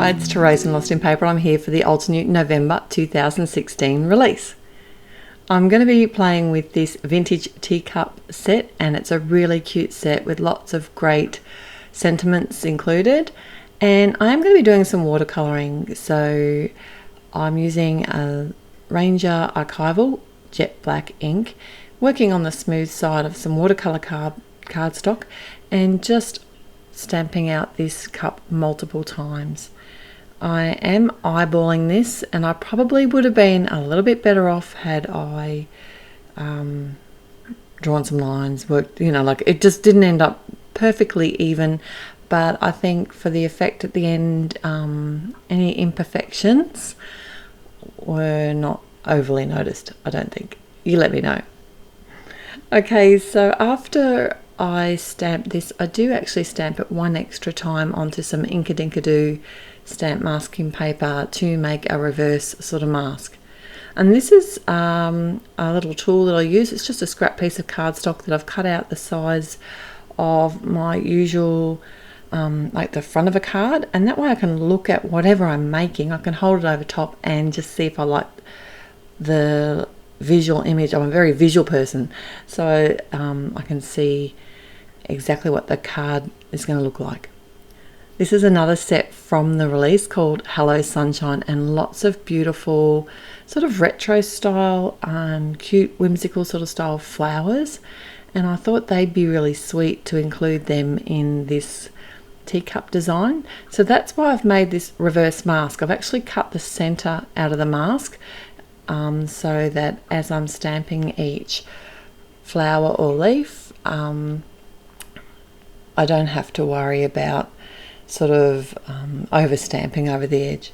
Hi, it's Therese and Lostinpaper. I'm here for the Altenew November 2016 release. I'm going to be playing with this vintage teacup set, and it's a really cute set with lots of great sentiments included. And I am going to be doing some watercolouring, so I'm using a Ranger Archival jet black ink, working on the smooth side of some watercolour cardstock and just stamping out this cup multiple times. I am eyeballing this, and I probably would have been a little bit better off had I drawn some lines, worked, like it just didn't end up perfectly even, but I think for the effect at the end, any imperfections were not overly noticed, I don't think. You let me know. Okay, so after I stamp this, I do actually stamp it one extra time onto some Inkadinkado stamp masking paper to make a reverse sort of mask. And this is a little tool that I use. It's just a scrap piece of cardstock that I've cut out the size of my usual, like the front of a card, and that way I can look at whatever I'm making. I can hold it over top and just see if I like the visual image. I'm a very visual person, so I can see exactly what the card is going to look like. This is another set from the release called Hello Sunshine, and lots of beautiful sort of retro style, cute whimsical sort of style flowers, and I thought they'd be really sweet to include them in this teacup design. So that's why I've made this reverse mask. I've actually cut the center out of the mask so that as I'm stamping each flower or leaf, I don't have to worry about sort of over stamping over the edge.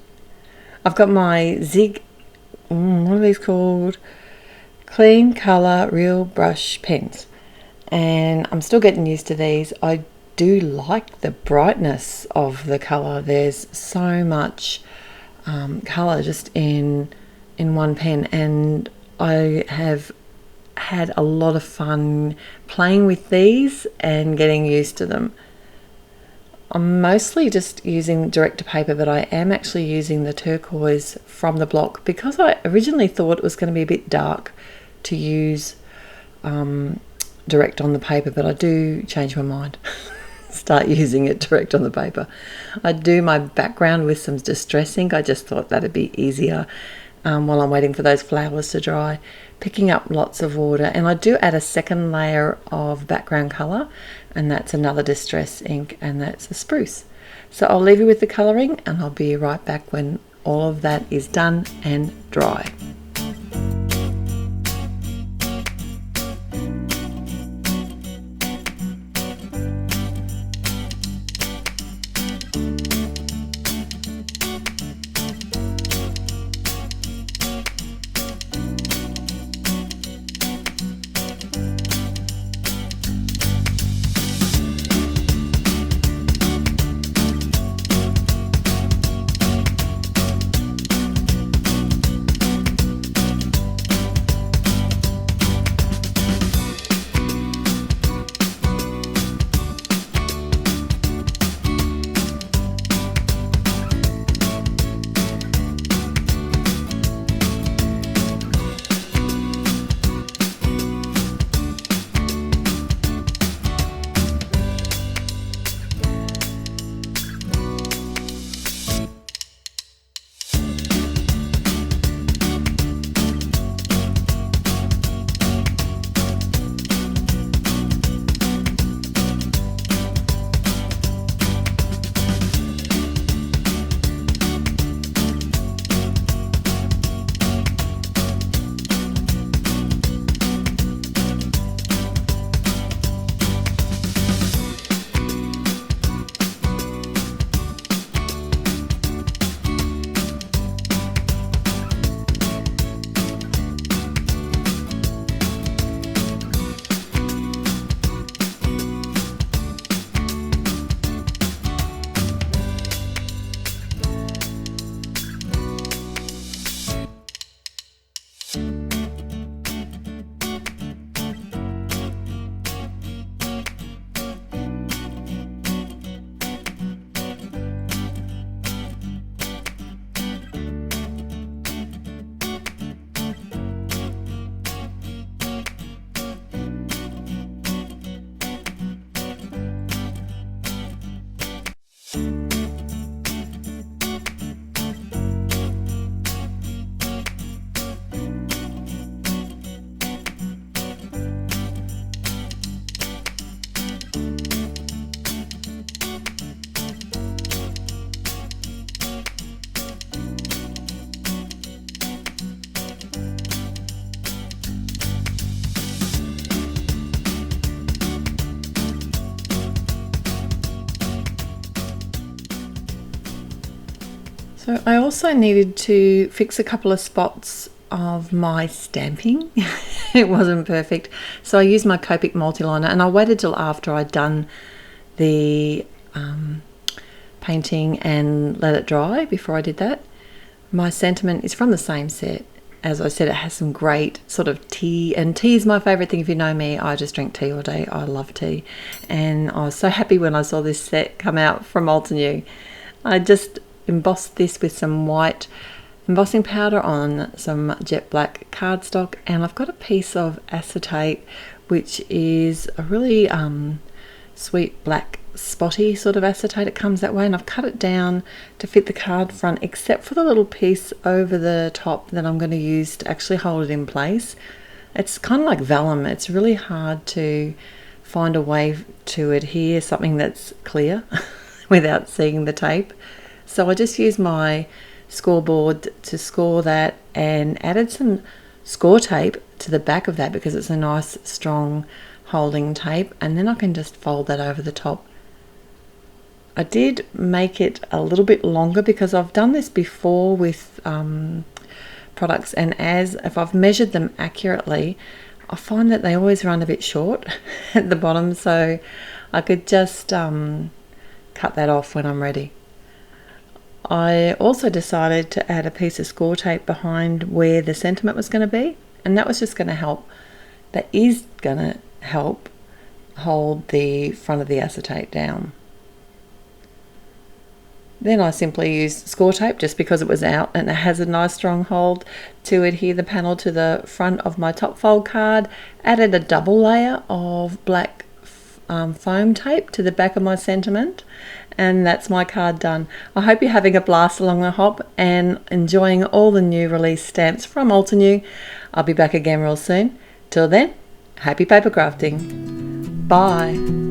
I've got my Zig, what are these called? Clean Colour Real Brush pens, and I'm still getting used to these. I do like the brightness of the colour. There's so much colour just in one pen, and I have had a lot of fun playing with these and getting used to them. I'm mostly just using direct to paper, but I am actually using the turquoise from the block because I originally thought it was going to be a bit dark to use direct on the paper, but I do change my mind. Start using it direct on the paper. I do my background with some distress ink. I just thought that'd be easier while I'm waiting for those flowers to dry, picking up lots of water. And I do add a second layer of background colour, and that's another distress ink, and that's a spruce. So I'll leave you with the colouring, and I'll be right back when all of that is done and dry. So I also needed to fix a couple of spots of my stamping. It wasn't perfect. So I used my Copic multiliner, and I waited till after I'd done the painting and let it dry before I did that. My sentiment is from the same set. As I said, it has some great sort of tea, and tea is my favourite thing. If you know me, I just drink tea all day. I love tea. And I was so happy when I saw this set come out from Altenew. I just embossed this with some white embossing powder on some jet black cardstock, and I've got a piece of acetate which is a really sweet black spotty sort of acetate. It comes that way, and I've cut it down to fit the card front except for the little piece over the top that I'm going to use to actually hold it in place. It's kind of like vellum. It's really hard to find a way to adhere something that's clear without seeing the tape. So I just used my scoreboard to score that and added some score tape to the back of that because it's a nice strong holding tape, and then I can just fold that over the top. I did make it a little bit longer because I've done this before with products, and if I've measured them accurately, I find that they always run a bit short at the bottom, so I could just cut that off when I'm ready. I also decided to add a piece of score tape behind where the sentiment was going to be, and that was just going to help. That is going to help hold the front of the acetate down. Then I simply used score tape just because it was out and it has a nice strong hold to adhere the panel to the front of my top fold card. Added a double layer of black foam tape to the back of my sentiment, and that's my card done. I hope you're having a blast along the hop and enjoying all the new release stamps from Altenew. I'll be back again real soon. Till then, happy paper crafting. Bye.